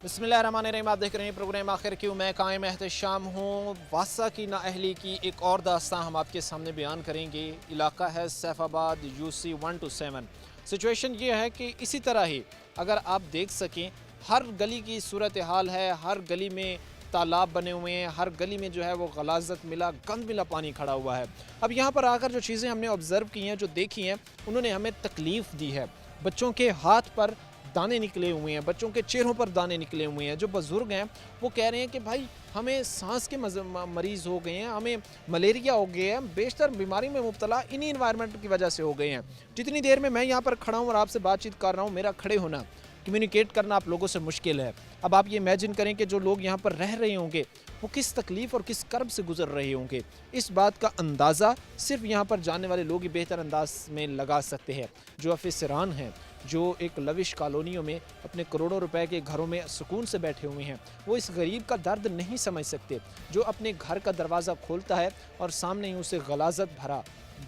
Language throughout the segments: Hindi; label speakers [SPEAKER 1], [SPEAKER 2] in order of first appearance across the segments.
[SPEAKER 1] बिस्मिल्लाहिर्रहमानिर्रहीम। आप देख रहे हैं प्रोग्राम आखिर क्यों। मैं कायम एहतशाम हूँ। वासा की नाअहली की एक और दास्तां हम आपके सामने बयान करेंगे। इलाका है सैफाबाद UC 127। सिचुएशन ये है कि इसी तरह ही अगर आप देख सकें, हर गली की सूरत हाल है। हर गली में तालाब बने हुए हैं, हर गली में जो है वो गलाजत मिला, गंद मिला पानी खड़ा हुआ है। अब यहाँ पर आकर जो चीज़ें हमने ऑब्ज़र्व की हैं, जो देखी हैं, उन्होंने हमें तकलीफ़ दी है। बच्चों के हाथ पर दाने निकले हुए हैं, बच्चों के चेहरों पर दाने निकले हुए हैं। जो बुज़ुर्ग हैं वो कह रहे हैं कि भाई हमें सांस के मरीज़ हो गए हैं, हमें मलेरिया हो गया है, बेशतर बीमारी में मुब्तला इन्हीं इन्वायरमेंट की वजह से हो गए हैं। जितनी देर में मैं यहाँ पर खड़ा हूँ और आपसे बातचीत कर रहा हूँ, मेरा खड़े होना, कम्युनिकेट करना आप लोगों से मुश्किल है। अब आप ये इमेजिन करें कि जो लोग यहाँ पर रह रहे होंगे वो किस तकलीफ़ और किस कर्ब से गुजर रहे होंगे। इस बात का अंदाज़ा सिर्फ यहाँ पर जाने वाले लोग ही बेहतर अंदाज में लगा सकते हैं। जो अफसरान हैं, जो एक लविश कॉलोनियों में अपने करोड़ों रुपए के घरों में सुकून से बैठे हुए हैं, वो इस गरीब का दर्द नहीं समझ सकते। जो अपने घर का दरवाज़ा खोलता है और सामने ही उसे गलाजत भरा,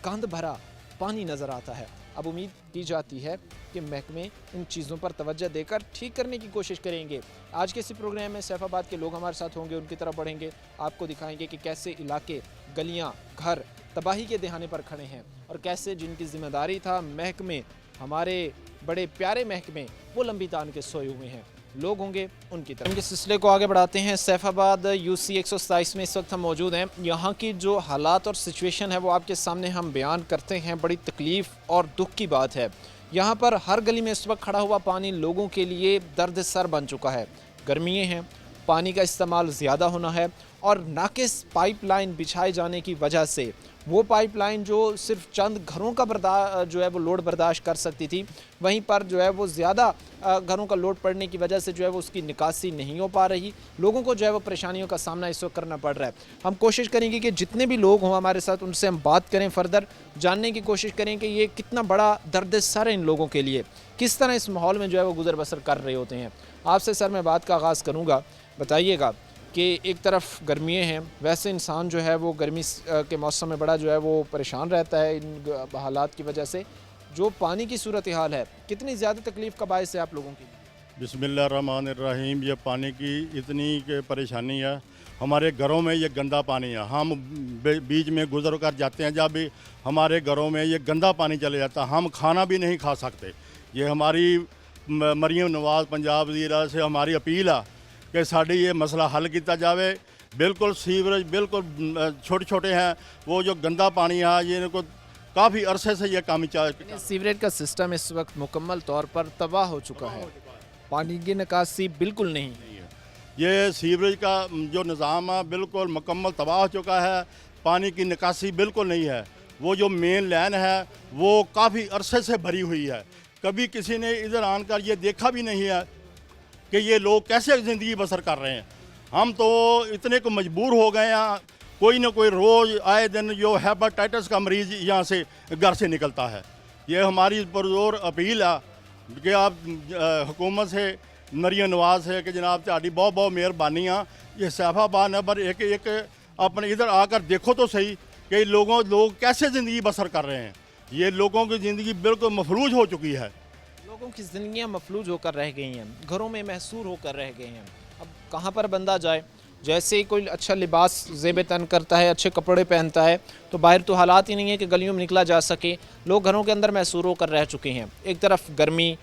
[SPEAKER 1] गंद भरा पानी नज़र आता है। अब उम्मीद की जाती है कि महकमे इन चीज़ों पर तवज्जो देकर ठीक करने की कोशिश करेंगे। आज के इसी प्रोग्राम में सैफाबाद के लोग हमारे साथ होंगे, उनकी तरफ बढ़ेंगे, आपको दिखाएंगे कि कैसे इलाके, गलियां, घर तबाही के दहाने पर खड़े हैं और कैसे जिनकी जिम्मेदारी था महकमे, हमारे बड़े प्यारे महकमे, वो लंबी तान के सोए हुए हैं। लोग होंगे उनकी तरफ। इनके सिलसिले को आगे बढ़ाते हैं। सैफाबाद UC 127 में इस वक्त हम मौजूद हैं। यहाँ की जो हालात और सिचुएशन है वो आपके सामने हम बयान करते हैं। बड़ी तकलीफ़ और दुख की बात है। यहाँ पर हर गली में इस वक्त खड़ा हुआ पानी लोगों के लिए दर्द सर बन चुका है। गर्मियाँ हैं, पानी का इस्तेमाल ज़्यादा होना है और नाकिस पाइपलाइन बिछाए जाने की वजह से वो पाइपलाइन जो सिर्फ चंद घरों का जो है वो लोड बर्दाश्त कर सकती थी, वहीं पर जो है वो ज़्यादा घरों का लोड पड़ने की वजह से जो है वो उसकी निकासी नहीं हो पा रही। लोगों को जो है वो परेशानियों का सामना इस वक्त करना पड़ रहा है। हम कोशिश करेंगे कि जितने भी लोग हों हमारे साथ, उनसे हम बात करें, फ़र्दर जानने की कोशिश करें कि ये कितना बड़ा दर्द सर है इन लोगों के लिए, किस तरह इस माहौल में जो है वो गुजर बसर कर रहे होते हैं। आपसे सर मैं बात का आगाज़ करूँगा, बताइएगा कि एक तरफ गर्मियाँ हैं, वैसे इंसान जो है वो गर्मी के मौसम में बड़ा जो है वो परेशान रहता है इन हालात की वजह से। जो पानी की सूरत हाल है, कितनी ज़्यादा तकलीफ़ का बायस है आप लोगों की?
[SPEAKER 2] बिस्मिल्लाहिर्रहमानिर्रहीम। ये पानी की इतनी परेशानी है, हमारे घरों में ये गंदा पानी है। हम बीच में गुजर कर जाते हैं, जब भी हमारे घरों में ये गंदा पानी चले जाता है, हम खाना भी नहीं खा सकते। ये हमारी मरीम नवाज़ पंजाब ज़ीरा से हमारी अपील है कि साड़ी ये मसला हल किया जाए। बिल्कुल सीवरेज बिल्कुल छोटे छोटे हैं, वो जो गंदा पानी है ये इनको काफ़ी अरसे से ये काम
[SPEAKER 1] सीवरेज का सिस्टम इस वक्त मुकम्मल तौर पर तबाह हो चुका है, पानी की निकासी बिल्कुल नहीं
[SPEAKER 2] है। ये सीवरेज का जो निज़ाम है बिल्कुल मुकम्मल तबाह हो चुका है, पानी की निकासी बिल्कुल नहीं है। वो जो मेन लाइन है वो काफ़ी अरसे से भरी हुई है, कभी किसी ने इधर आकर ये देखा भी नहीं है कि ये लोग कैसे ज़िंदगी बसर कर रहे हैं। हम तो इतने को मजबूर हो गए हैं, कोई ना कोई रोज़ आए दिन जो हेपेटाइटिस का मरीज़ यहाँ से घर से निकलता है। ये हमारी पुरजोर अपील है कि आप हुकूमत से, मरीम नवाज़ है कि जनाब ਤੁਹਾਡੀ बहुत बहुत मेहरबानी है। ये सैफाबाद नंबर एक अपने इधर आकर देखो तो सही कि लोग कैसे ज़िंदगी बसर कर रहे हैं। ये लोगों की ज़िंदगी बिल्कुल मफलूज हो चुकी है।
[SPEAKER 1] लोगों की ज़िंदगियाँ मफलूज होकर रह गई हैं, घरों में महसूर होकर रह गए हैं। अब कहाँ पर बंदा जाए? जैसे ही कोई अच्छा लिबास ज़ेब तन करता है, अच्छे कपड़े पहनता है, तो बाहर तो हालात ही नहीं है कि गलियों में निकला जा सके। लोग घरों के अंदर महसूर होकर रह चुके हैं। एक तरफ गर्मी,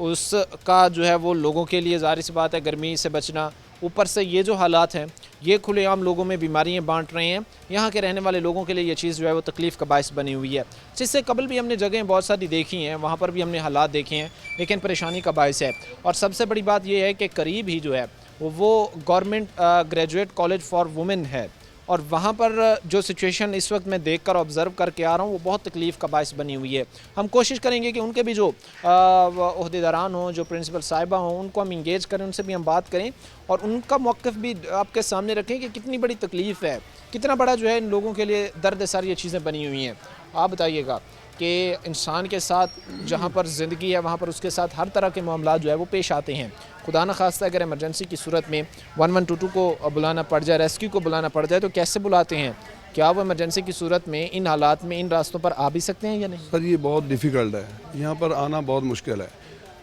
[SPEAKER 1] उसका जो है वो लोगों के लिए ज़ाहिर सी बात है गर्मी से बचना, ऊपर से ये जो हालात हैं ये खुलेआम लोगों में बीमारियां बांट रहे हैं। यहाँ के रहने वाले लोगों के लिए ये चीज़ जो है वो तकलीफ़ का बायस बनी हुई है। जिससे कबल भी हमने जगहें बहुत सारी देखी हैं, वहाँ पर भी हमने हालात देखे हैं, लेकिन परेशानी का बायस है। और सबसे बड़ी बात यह है कि करीब ही जो है वो government graduate college for women है, और वहाँ पर जो सिचुएशन इस वक्त मैं देखकर ऑब्ज़र्व करके आ रहा हूँ वो बहुत तकलीफ़ का बायस बनी हुई है। हम कोशिश करेंगे कि उनके भी जो ओहदेदारान हों, जो प्रिंसिपल साहिबा हों, उनको हम इंगेज करें, उनसे भी हम बात करें और उनका मौक़िफ़ भी आपके सामने रखें कि कितनी बड़ी तकलीफ़ है, कितना बड़ा जो है इन लोगों के लिए दर्द सर ये चीज़ें बनी हुई हैं। आप बताइएगा कि इंसान के साथ जहाँ पर ज़िंदगी है वहाँ पर उसके साथ हर तरह के मामला जो है वो पेश आते हैं। खुदा न खास्ता अगर इमरजेंसी की सूरत में 1122 को बुलाना पड़ जाए, रेस्क्यू को बुलाना पड़ जाए, तो कैसे बुलाते हैं? क्या वो इमरजेंसी की सूरत में इन हालात में इन रास्तों पर आ भी सकते हैं या नहीं?
[SPEAKER 3] सर ये बहुत डिफ़िकल्ट है, यहाँ पर आना बहुत मुश्किल है।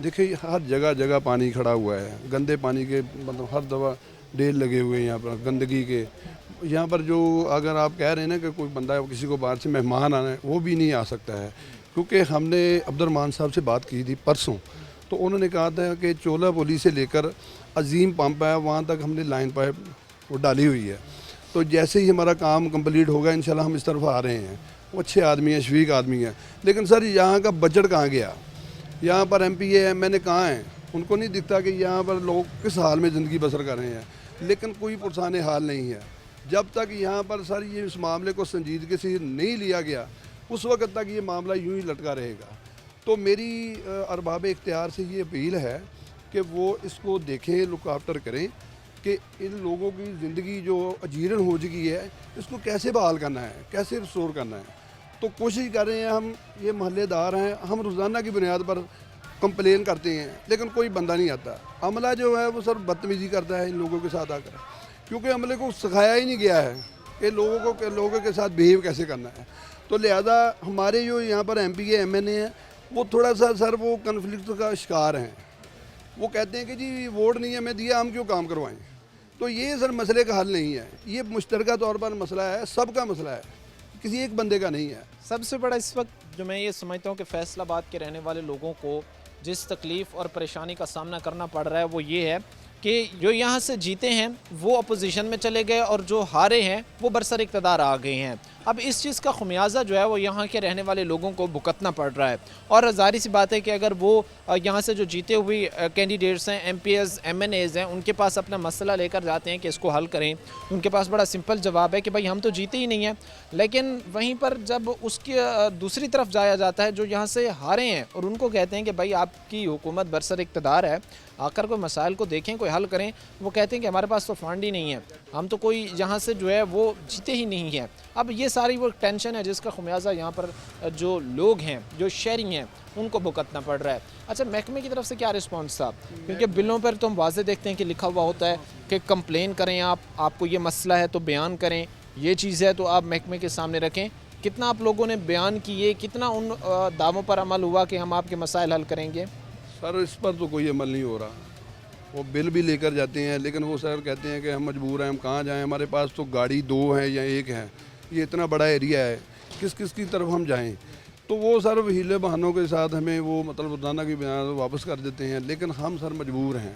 [SPEAKER 3] देखिए हर जगह जगह पानी खड़ा हुआ है, गंदे पानी के मतलब हर दफ़ा ढेर लगे हुए हैं यहाँ पर गंदगी के। यहाँ पर जो अगर आप कह रहे हैं ना कि कोई बंदा किसी को बाहर से मेहमान आना है, वो भी नहीं आ सकता है, क्योंकि हमने अब्दुर्रहमान साहब से बात की थी परसों, तो उन्होंने कहा था कि चोला पुली से लेकर अजीम पंप है वहाँ तक हमने लाइन पाइप वो डाली हुई है। तो जैसे ही हमारा काम कंप्लीट होगा इंशाल्लाह हम इस तरफ आ रहे हैं। वो अच्छे आदमी हैं, शफीक आदमी हैं, लेकिन सर यहाँ का बजट कहाँ गया? यहाँ पर MPA MNA कहाँ हैं? उनको नहीं दिखता कि यहाँ पर लोग किस हाल में ज़िंदगी बसर कर रहे हैं, लेकिन कोई पुरसाने हाल नहीं है। जब तक यहाँ पर सर ये इस मामले को संजीदगी से नहीं लिया गया, उस वक्त तक ये मामला यूं ही लटका रहेगा। तो मेरी अरबाब इख्तियार से ये अपील है कि वो इसको देखें, लुक आफ्टर करें कि इन लोगों की ज़िंदगी जो अजीरन हो चुकी है, इसको कैसे बहाल करना है, कैसे रिस्टोर करना है। तो कोशिश कर रहे हैं, हम ये मोहल्लेदार हैं, हम रोज़ाना की बुनियाद पर कंप्लेन करते हैं, लेकिन कोई बंदा नहीं आता। अमला जो है वो सर बदतमीज़ी करता है इन लोगों के साथ आकर, क्योंकि अमले को सिखाया ही नहीं गया है कि लोगों के साथ बिहेव कैसे करना है। तो लिहाजा हमारे जो यहाँ पर MPA MNA हैं वो थोड़ा सा सर वो कन्फ्लिक्ट का शिकार हैं। वो कहते हैं कि जी वोट नहीं हमें दिया, हम क्यों काम करवाएं। तो ये सर मसले का हल नहीं है, ये मुश्तरका तौर पर मसला है, सबका मसला है, किसी एक बंदे का नहीं है।
[SPEAKER 1] सबसे बड़ा इस वक्त जो मैं ये समझता हूँ कि फैसलाबाद के रहने वाले लोगों को जिस तकलीफ़ और परेशानी का सामना करना पड़ रहा है वो ये है कि जो यहाँ से जीते हैं वो अपोजिशन में चले गए और जो हारे हैं वो बरसर इक़्तिदार आ गए हैं। अब इस चीज़ का खुमियाजा जो है वो यहाँ के रहने वाले लोगों को भुगतना पड़ रहा है। और ज़ाहिर सी बात है कि अगर वो यहाँ से जो जीते हुए कैंडिडेट्स हैं, MPs MNAs हैं, उनके पास अपना मसला लेकर जाते हैं कि इसको हल करें, उनके पास बड़ा सिंपल जवाब है कि भाई हम तो जीते ही नहीं हैं। लेकिन वहीं पर जब उसके दूसरी तरफ जाया जाता है जो यहाँ से हारे हैं और उनको कहते हैं कि भाई आपकी हुकूमत बरसर इक़्तिदार है, आकर कोई मसाइल को देखें, कोई हल करें, वो कहते हैं कि हमारे पास तो फंड ही नहीं है, हम तो कोई यहाँ से जो है वो जीते ही नहीं हैं। अब ये सारी वो टेंशन है जिसका खुमियाजा यहाँ पर जो लोग हैं, जो शहरी हैं, उनको भुगतना पड़ रहा है। अच्छा, महकमे की तरफ से क्या रिस्पॉन्स था? क्योंकि बिलों पर तो हम वाज़े देखते हैं कि लिखा हुआ होता है कि कंप्लेन करें, आपको ये मसला है तो बयान करें, ये चीज़ है तो आप महकमे के सामने रखें। कितना आप लोगों ने बयान किए, कितना उन दावों पर अमल हुआ कि हम आपके मसाइल हल करेंगे?
[SPEAKER 3] सर इस पर तो कोई अमल नहीं हो रहा। वो बिल भी लेकर जाते हैं, लेकिन वो सर कहते हैं कि हम मजबूर हैं, हम कहाँ जाएं, हमारे पास तो गाड़ी 2 है या 1 है, ये इतना बड़ा एरिया है, किस किस की तरफ हम जाएं। तो वो सर हीले बहानों के साथ हमें वो मतलब रोज़ाना की बुनियाद वापस कर देते हैं, लेकिन हम सर मजबूर हैं।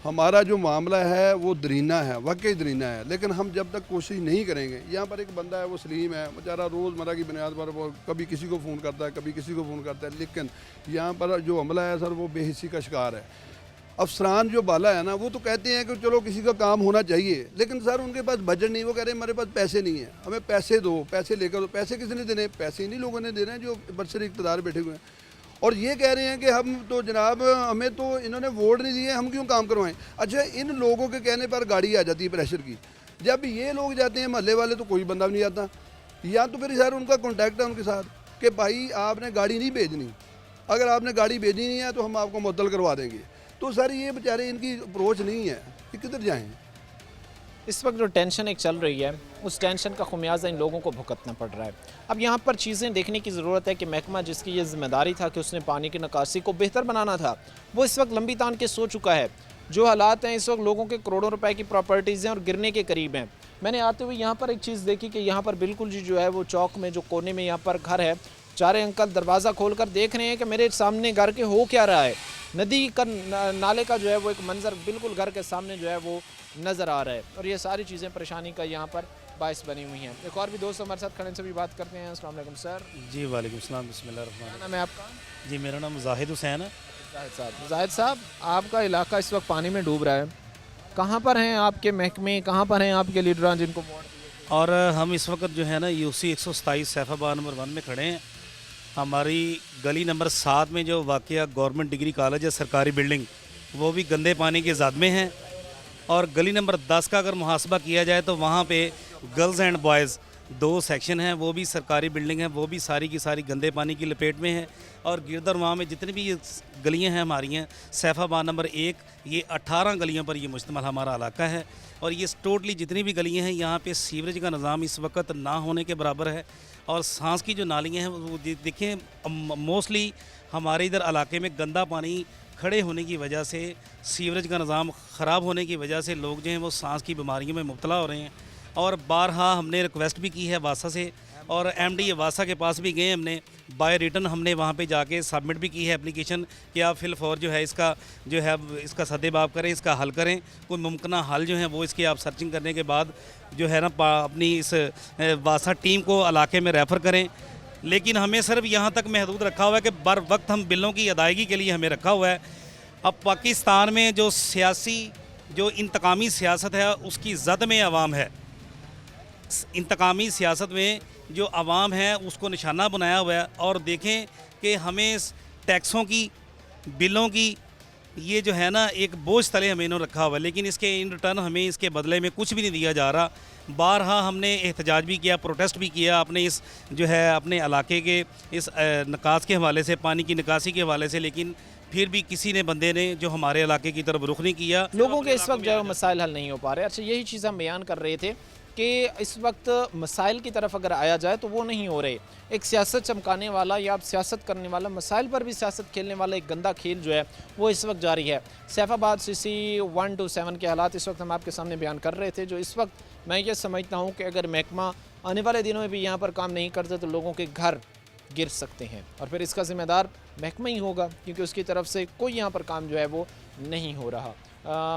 [SPEAKER 3] हमारा जो मामला है वो दरीना है, वाकई दरीना है, लेकिन हम जब तक कोशिश नहीं करेंगे। यहाँ पर एक बंदा है वो सलीम है, बेचारा रोज़मर्रा की बुनियाद पर वो कभी किसी को फ़ोन करता है, कभी किसी को फ़ोन करता है, लेकिन यहाँ पर जो अमला है सर वो बेहिस्सी का शिकार है। अफसरान जो बाला है ना वो तो कहते हैं कि चलो किसी का काम होना चाहिए, लेकिन सर उनके पास बजट नहीं। वो कह रहे हैं हमारे पास पैसे नहीं है, हमें पैसे दो, पैसे लेकर दो। पैसे किसने देने? पैसे इन्हीं लोगों ने देने हैं जो बरसर इक़्तिदार बैठे हुए हैं। और ये कह रहे हैं कि हम तो जनाब हमें तो इन्होंने वोट नहीं दिए, हम क्यों काम करवाएं। अच्छा, इन लोगों के कहने पर गाड़ी आ जाती है प्रेशर की, जब ये लोग जाते हैं महल्ले वाले तो कोई बंदा भी नहीं आता। या तो फिर सर उनका कॉन्टैक्ट है उनके साथ कि भाई आपने गाड़ी नहीं भेजनी, अगर आपने गाड़ी भेजी नहीं है तो हम आपको मुअत्तल करवा देंगे। तो सर ये बेचारे इनकी अप्रोच नहीं है कि किधर जाएं।
[SPEAKER 1] इस वक्त जो टेंशन एक चल रही है उस टेंशन का खुमियाजा इन लोगों को भुगतना पड़ रहा है। अब यहाँ पर चीज़ें देखने की ज़रूरत है कि महकमा जिसकी ये जिम्मेदारी था कि उसने पानी की निकासी को बेहतर बनाना था, वो इस वक्त लंबी तान के सो चुका है। जो हालात हैं इस वक्त लोगों के करोड़ों रुपए की प्रॉपर्टीज़ हैं और गिरने के करीब हैं। मैंने आते हुए यहाँ पर एक चीज़ देखी कि यहाँ पर बिल्कुल जी जो है वो चौक में जो कोने में यहाँ पर घर है, चारे अंकल दरवाज़ा खोलकर देख रहे हैं कि मेरे सामने घर के हो क्या रहा है। नदी का नाले का जो है वो एक मंज़र बिल्कुल घर के सामने जो है वो नज़र आ रहा है और ये सारी चीज़ें परेशानी का यहाँ पर बाइस बनी हुई हैं। एक और भी दोस्त हमारे साथ खड़े से भी बात करते हैं। अस्सलाम वालेकुम सर।
[SPEAKER 4] जी वालेकुम सलाम, बिस्मिल्लाह।
[SPEAKER 1] क्या नाम है आपका?
[SPEAKER 4] जी मेरा नाम जाहिद हुसैन है।
[SPEAKER 1] जाहिद साहब, आपका इलाका इस वक्त पानी में डूब रहा है, कहाँ पर हैं आपके महकमे, कहाँ पर हैं आपके लीडरान जिनको वोट दिए?
[SPEAKER 4] और हम इस वक्त जो है ना UC 127 सैफाबाद नंबर 1 में खड़े हैं। हमारी गली नंबर 7 में जो वाक़या गवर्नमेंट डिग्री कॉलेज है, सरकारी बिल्डिंग, वो भी गंदे पानी के ज़द में है। और गली नंबर 10 का अगर मुहासबा किया जाए तो वहाँ पे गर्ल्स एंड बॉयज़ 2 सेक्शन हैं, वो भी सरकारी बिल्डिंग है, वो भी सारी की सारी गंदे पानी की लपेट में है। और गिरदर वहाँ में जितनी भी ये गलियाँ हैं हमारी हैं, सैफाबाद नंबर 1, ये 18 गलियों पर ये मुश्तमिल हमारा इलाका है। और ये टोटली जितनी भी गलियाँ हैं यहाँ पे सीवरेज का निज़ाम इस वक्त ना होने के बराबर है। और सांस की जो नालियाँ हैं वो देखें, मोस्टली हमारे इधर इलाके में गंदा पानी खड़े होने की वजह से, सीवरेज का निज़ाम ख़राब होने की वजह से लोग जो हैं वो सांस की बीमारियों में मुब्तला हो रहे हैं। और बारहा हमने रिक्वेस्ट भी की है वासा से, और एमडी वासा के पास भी गए हमने, बाय रिटर्न हमने वहाँ पे जाके सबमिट भी की है एप्लीकेशन कि आप फिल फॉर जो है इसका सद्देबाब करें, इसका हल करें, कोई मुमकिन हल जो है वो इसकी आप सर्चिंग करने के बाद जो है ना अपनी इस वासा टीम को इलाके में रेफ़र करें। लेकिन हमें सिर्फ यहाँ तक महदूद रखा हुआ है कि बर वक्त हम बिलों की अदायगी के लिए हमें रखा हुआ है। अब पाकिस्तान में जो इंतकामी सियासत है उसकी जद में अवाम है। इंतकामी सियासत में जो अवाम है उसको निशाना बनाया हुआ है। और देखें कि हमें टैक्सों की, बिलों की, ये जो है ना एक बोझ तले हमें इन्होंने रखा हुआ है, लेकिन इसके इन रिटर्न हमें इसके बदले में कुछ भी नहीं दिया जा रहा। बारहा हमने एहतजाज भी किया, प्रोटेस्ट भी किया अपने इस जो है अपने इलाके के इस निकास के हवाले से, पानी की निकासी के हवाले से, लेकिन फिर भी किसी ने बंदे ने जो हमारे इलाके की तरफ रुख नहीं किया।
[SPEAKER 1] लोगों के इस वक्त जो है मसाइल हल नहीं हो पा रहे। अच्छा, यही चीज़ हम बयान कर रहे थे कि इस वक्त मसाइल की तरफ अगर आया जाए तो वो नहीं हो रहे। एक सियासत चमकाने वाला या आप सियासत करने वाला, मसाइल पर भी सियासत खेलने वाला एक गंदा खेल जो है वो इस वक्त जारी है। सैफाबाद CC 1 to 7 के हालात इस वक्त हम आपके सामने बयान कर रहे थे, जो इस वक्त मैं ये समझता हूँ कि अगर महकमा आने वाले दिनों में भी यहाँ पर काम नहीं करते तो लोगों के घर गिर सकते हैं, और फिर इसका ज़िम्मेदार महकमा ही होगा, क्योंकि उसकी तरफ से कोई यहाँ पर काम जो है वो नहीं हो रहा।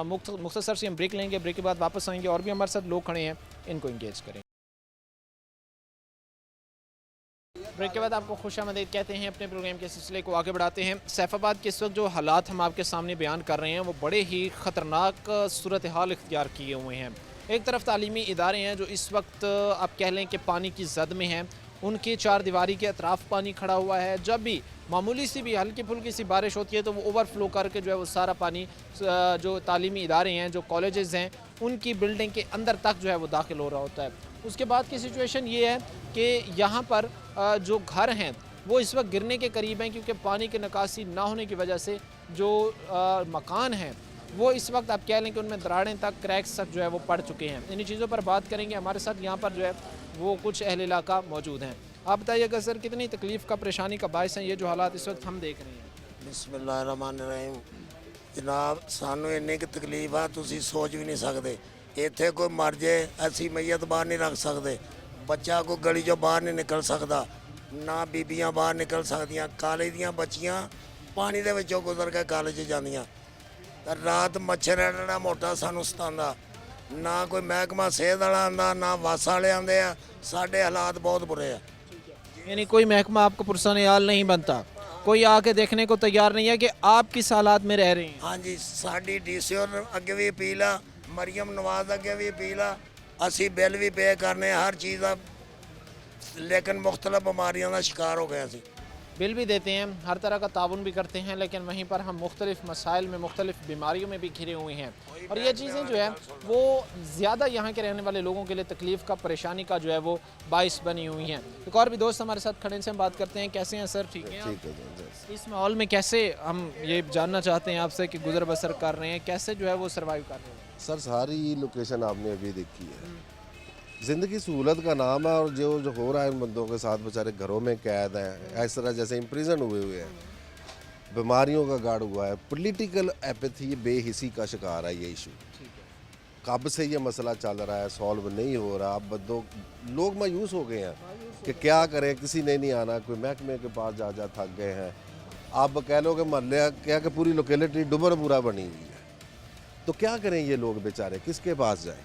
[SPEAKER 1] मुख्तसर से हम ब्रेक लेंगे, ब्रेक के बाद वापस आएंगे। और भी हमारे साथ लोग खड़े हैं, इनको इंगेज करें। ब्रेक के बाद आपको खुशामदीद कहते हैं। अपने प्रोग्राम के सिलसिले को आगे बढ़ाते हैं। सैफाबाद के इस वक्त जो हालात हम आपके सामने बयान कर रहे हैं वो बड़े ही ख़तरनाक सूरत हाल इख्तियार किए हुए हैं। एक तरफ तालीमी इदारे हैं जो इस वक्त आप कह लें कि पानी की जद में हैं, उनकी चार दीवारी के अतराफ़ पानी खड़ा हुआ है। जब भी मामूली सी भी हल्की फुल्की सी बारिश होती है तो वो ओवरफ्लो करके जो है वो सारा पानी जो तालीमी इदारे हैं, जो कॉलेजेस हैं, उनकी बिल्डिंग के अंदर तक जो है वो दाखिल हो रहा होता है। उसके बाद की सिचुएशन ये है कि यहाँ पर जो घर हैं वो इस वक्त गिरने के करीब हैं, क्योंकि पानी की निकासी ना होने की वजह से जो मकान हैं वो इस वक्त आप कह लें कि उनमें दरारें तक, क्रैक्स तक जो है वो पड़ चुके हैं। इन्हीं चीज़ों पर बात करेंगे। हमारे साथ यहाँ पर जो है वो कुछ अहले इलाका मौजूद हैं। आप बताइएगा सर, कितनी तकलीफ़ का, परेशानी का बायस हैं ये जो हालात इस वक्त हम देख रहे हैं?
[SPEAKER 5] बिस्मिल्लाहिर्रहमानिर्रहीम। जनाब, सानू इन्नी की तकलीफ है तुसी सोच भी नहीं सकते। इत्थे कोई मर जाए असी मैयत बाहर नहीं रख सकते, बच्चा कोई गली चो बाहर नहीं निकल सकता, ना बीबियां बाहर निकल सकदियां। कॉलेज दियां बच्चियां पानी दे विचों गुजर के कॉलेज जांदियां। रात मच्छर एडा मोटा सानू सतांदा, ना कोई महकमा सेहत वाला आंदा, ना वासा वाले आंदे आ। साडे हालात बहुत बुरे हैं।
[SPEAKER 1] यानी कोई महकमा आपको पुरसानेयाल नहीं बनता, कोई आके देखने को तैयार नहीं है कि आप किस हालात में रह रहे हैं?
[SPEAKER 5] हाँ जी, साडी DC अगे भी अपील आ, मरियम नवाज अगे भी अपील आ, असी बिल भी पे करने हर चीज़ का, लेकिन मुख्तलिफ बीमारियों का शिकार हो गए असी।
[SPEAKER 1] बिल भी देते हैं, हर तरह का ताउन भी करते हैं, लेकिन वहीं पर हम मुख्तलिफ मसाइल में, मुख्तलिफ बीमारियों में भी घिरे हुए हैं। और ये चीज़ें जो है वो ज़्यादा यहाँ के रहने वाले लोगों के लिए तकलीफ़ का, परेशानी का जो है वो बाइस बनी हुई हैं। एक और भी दोस्त हमारे साथ खड़े से हम बात करते हैं। कैसे हैं सर? ठीक है। इस माहौल में कैसे, हम ये जानना चाहते हैं आपसे कि गुजर बसर कर रहे हैं, कैसे जो है वो सर्वाइव कर रहे हैं?
[SPEAKER 6] सर सारी लोकेशन आपने अभी देखी है। ज़िंदगी सहूलत का नाम है, और जो हो रहा है इन बंदों के साथ, बेचारे घरों में कैद हैं, इस तरह जैसे इम्प्रिजन हुए हैं, बीमारियों का गाढ़ हुआ है, पॉलिटिकल एपैथी, बेहिसी का शिकार है ये इशू। कब से ये मसला चल रहा है, सॉल्व नहीं हो रहा। अब बंदों, लोग मायूस हो गए हैं कि क्या करें, किसी ने नहीं आना, कोई महकमे के पास जा थक गए हैं। आप कह लो कि महल्ले क्या कि पूरी लोकेलिटी डुबरपुरा बनी हुई है, तो क्या करें ये लोग बेचारे, किसके पास जाएं?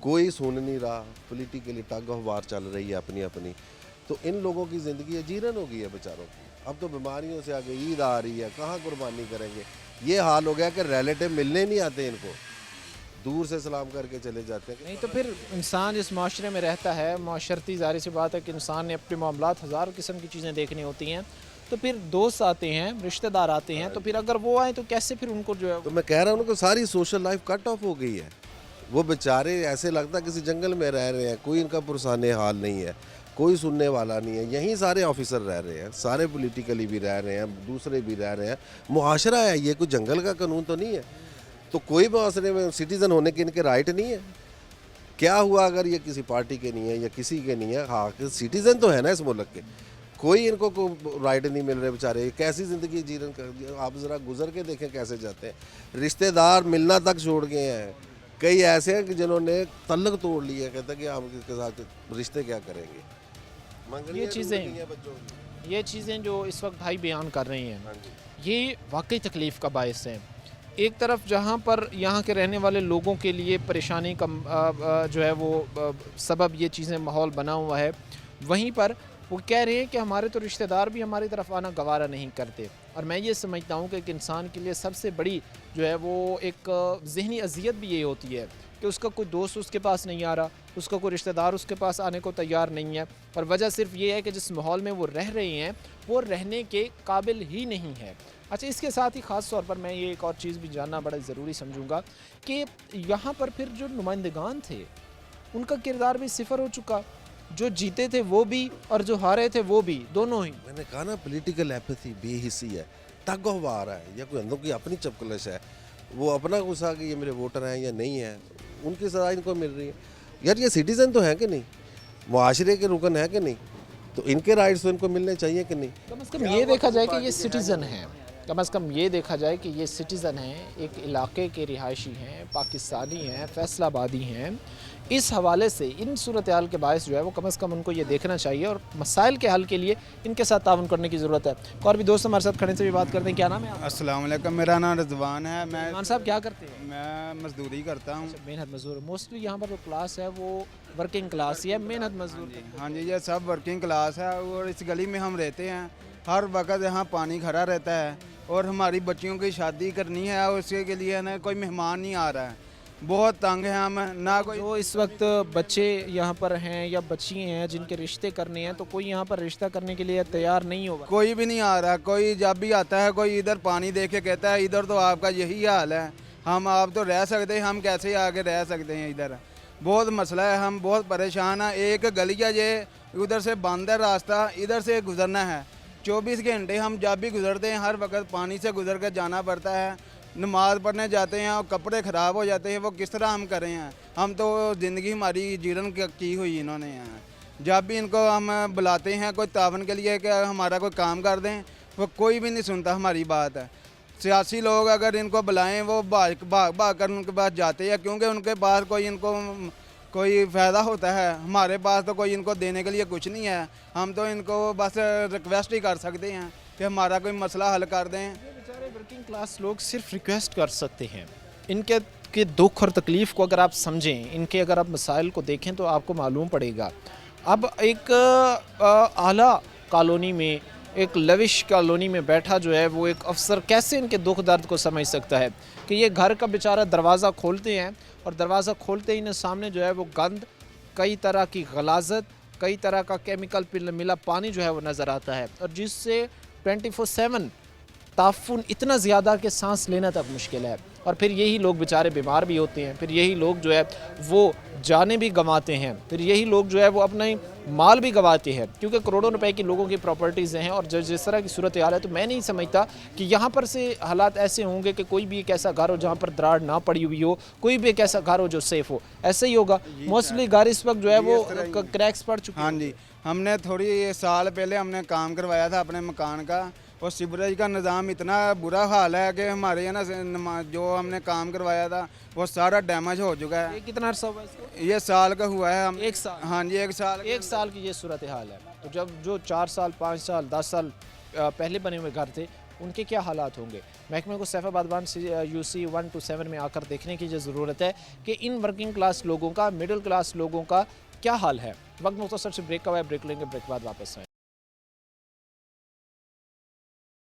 [SPEAKER 6] कोई सुन नहीं रहा। पॉलिटिकली टग ऑफ वार चल रही है अपनी अपनी, तो इन लोगों की ज़िंदगी अजीरन हो गई है बेचारों की। अब तो बीमारियों से आगे ईद आ रही है, कहाँ कुर्बानी करेंगे? ये हाल हो गया कि रिलेटिव मिलने नहीं आते इनको, दूर से सलाम करके चले जाते हैं।
[SPEAKER 1] नहीं तो फिर इंसान जिस माशरे में रहता है, माशरती ज़ाहिर सी बात है कि इंसान ने अपने मामलात हज़ार किस्म की चीज़ें देखनी होती हैं, तो फिर दोस्त आते हैं, रिश्तेदार आते हैं, तो फिर अगर वो आए तो कैसे फिर उनको जो है,
[SPEAKER 6] तो मैं कह रहा हूँ उनको सारी सोशल लाइफ कट ऑफ हो गई है। वो बेचारे ऐसे लगता है किसी जंगल में रह रहे हैं, कोई इनका पुरसाने हाल नहीं है, कोई सुनने वाला नहीं है। यहीं सारे ऑफिसर रह रहे हैं, सारे पॉलिटिकली भी रह रहे हैं, दूसरे भी रह रहे हैं। मुआशरा है ये, कोई जंगल का कानून तो नहीं है। तो कोई मुआशरे में सिटीज़न होने के इनके राइट नहीं है। क्या हुआ अगर ये किसी पार्टी के नहीं है या किसी के नहीं है? हाँ, सिटीज़न तो है ना इस मुल्क के, कोई इनको राइट नहीं मिल रहे बेचारे, कैसी ज़िंदगी जीवन कर, आप ज़रा गुजर के देखें कैसे जाते हैं। रिश्तेदार मिलना तक छोड़ गए हैं, कई ऐसे हैं कि जिन्होंने तल्लक तोड़ लिया, कहते हैं कि हम इसके साथ रिश्ते क्या करेंगे।
[SPEAKER 1] ये चीज़ें जो इस वक्त भाई बयान कर रहे हैं, ये वाकई तकलीफ़ का बायस है। एक तरफ जहाँ पर यहाँ के रहने वाले लोगों के लिए परेशानी का जो है वो सबब ये चीज़ें माहौल बना हुआ है, वहीं पर वो कह रहे हैं कि हमारे तो रिश्तेदार भी हमारी तरफ आना गवारा नहीं करते। और मैं ये समझता हूँ कि एक इंसान के लिए सबसे बड़ी जो है वो एक ज़हनी अजियत भी ये होती है कि उसका कोई दोस्त उसके पास नहीं आ रहा, उसका कोई रिश्तेदार उसके पास आने को तैयार नहीं है, और वजह सिर्फ ये है कि जिस माहौल में वो रह रहे हैं वो रहने के काबिल ही नहीं है। अच्छा, इसके साथ ही ख़ास तौर पर मैं ये एक और चीज़ भी जानना बड़ा ज़रूरी समझूंगा कि यहाँ पर फिर जो नुमाइंदगान थे उनका किरदार भी सिफर हो चुका, जो जीते थे वो भी और जो हारे थे वो भी, दोनों ही।
[SPEAKER 6] मैंने कहा ना, पॉलिटिकल एपैथी बेहिस्सी है, टग ऑफ वार है, या कोई अंदर की अपनी चपकलश है, वो अपना गुस्सा कि ये मेरे वोटर हैं या नहीं है, उनकी सजा इनको मिल रही है। यार ये सिटीज़न तो है कि नहीं, मुआशरे के रुकन है कि नहीं, तो इनके राइट्स तो इनको मिलने चाहिए कि नहीं।
[SPEAKER 1] कम से कम ये देखा जाए कि ये सिटीज़न हैं, कम से कम ये देखा जाए कि ये सिटीज़न हैं, एक इलाके के रिहायशी हैं, पाकिस्तानी हैं, फैसलाबादी हैं। इस हवाले से इन सूरत हाल के बायस जो है वो कम से कम उनको ये देखना चाहिए और मसाइल के हल के लिए इनके साथ ताउन करने की ज़रूरत है। और भी दोस्त हमारे साथ खड़े से भी बात करते हैं। क्या नाम है आपका?
[SPEAKER 7] अस्सलाम वालेकुम, मेरा नाम रिजवान है।
[SPEAKER 1] मान साहब क्या करते हैं?
[SPEAKER 7] मैं मजदूरी करता हूँ।
[SPEAKER 1] मेहनत मजदूर। मोस्टली यहाँ पर जो क्लास है वो वर्किंग क्लास ही है, मेहनत मजदूर।
[SPEAKER 7] हाँ जी, ये सब वर्किंग क्लास है और इस गली में हम रहते हैं। हर वक्त यहाँ पानी खड़ा रहता है और हमारी बच्चियों की शादी करनी है और उसके लिए ना कोई मेहमान नहीं आ रहा है, बहुत तंग है हम ना। कोई
[SPEAKER 1] जो इस वक्त बच्चे यहाँ पर हैं या बच्ची हैं जिनके रिश्ते करने हैं, तो कोई यहाँ पर रिश्ता करने के लिए तैयार नहीं होगा।
[SPEAKER 7] कोई भी नहीं आ रहा। कोई जब भी आता है कोई इधर पानी देख के कहता है इधर तो आपका यही हाल है, हम आप तो रह सकते हैं, हम कैसे आगे रह सकते हैं इधर। बहुत मसला है, हम बहुत परेशान हैं। एक गलिया ये उधर से बंद है रास्ता, इधर से गुजरना है। 24 घंटे हम जब भी गुजरते हैं हर वक्त पानी से गुजर कर जाना पड़ता है। नमाज़ पढ़ने जाते हैं और कपड़े ख़राब हो जाते हैं, वो किस तरह हम करें हैं। हम तो ज़िंदगी हमारी जीवन की हुई इन्होंने हैं। जब भी इनको हम बुलाते हैं कोई तावन के लिए कि हमारा कोई काम कर दें, वो कोई भी नहीं सुनता हमारी बात है। सियासी लोग अगर इनको बुलाएं वो भाग भाग कर उनके पास जाते हैं, क्योंकि उनके पास कोई इनको कोई फ़ायदा होता है। हमारे पास तो कोई इनको देने के लिए कुछ नहीं है। हम तो इनको बस रिक्वेस्ट ही कर सकते हैं कि हमारा कोई मसला हल कर दें।
[SPEAKER 1] बेचारे वर्किंग क्लास लोग सिर्फ रिक्वेस्ट कर सकते हैं। इनके के दुख और तकलीफ़ को अगर आप समझें, इनके अगर आप मसाइल को देखें तो आपको मालूम पड़ेगा। अब एक आला कॉलोनी में, एक लविश कॉलोनी में बैठा जो है वो एक अफसर कैसे इनके दुख दर्द को समझ सकता है कि ये घर का बेचारा दरवाज़ा खोलते हैं और दरवाज़ा खोलते ही ना सामने जो है वो गंद, कई तरह की गलाजत, कई तरह का केमिकल मिला पानी जो है वो नज़र आता है, और जिससे 24/7 ताफुन इतना ज़्यादा कि सांस लेना तक मुश्किल है। और फिर यही लोग बेचारे बीमार भी होते हैं, फिर यही लोग जो है वो जाने भी गंवाते हैं, फिर यही लोग जो है वो अपना ही माल भी गंवाते हैं, क्योंकि करोड़ों रुपए की लोगों की प्रॉपर्टीज़ हैं। और जिस तरह की सूरत हाल है, तो मैं नहीं समझता कि यहाँ पर से हालात ऐसे होंगे कि कोई भी एक ऐसा घर हो जहाँ पर दरार ना पड़ी हुई हो, कोई भी एक ऐसा घर हो जो सेफ़ हो। ऐसे ही होगा। मोस्टली घर इस वक्त जो है वो क्रैक्स पड़ चुके हैं।
[SPEAKER 7] हाँ जी, हमने थोड़ी साल पहले हमने काम करवाया था अपने मकान का, और सीवरेज का निज़ाम इतना बुरा हाल है कि हमारे यहाँ ना जो हमने काम करवाया था वो सारा डैमेज हो चुका है।
[SPEAKER 1] ये कितना अर्सा हुआ इसको?
[SPEAKER 7] ये साल का हुआ है। हम
[SPEAKER 1] 1 साल?
[SPEAKER 7] हाँ जी, 1 साल।
[SPEAKER 1] 1 साल की ये सूरत हाल है। तो जब जो 4 साल, 5 साल, 10 साल पहले बने हुए घर थे, उनके क्या हालात होंगे। महकमे को सैफाबाद UC 1 to 7 में आकर देखने की ज़रूरत है कि इन वर्किंग क्लास लोगों का, मिडिल क्लास लोगों का क्या हाल है। वक्त मुख्तसर से ब्रेक का हुआ है, ब्रेक लेंगे, ब्रेक बाद वापस आए।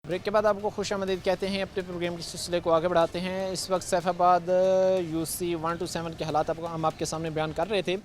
[SPEAKER 1] ब्रेक के बाद आपको खुश आमदीद कहते हैं। अपने प्रोग्राम के सिलसिले को आगे बढ़ाते हैं। इस वक्त सैफाबाद UC 1 to 7 के हालात हम आपके सामने बयान कर रहे थे।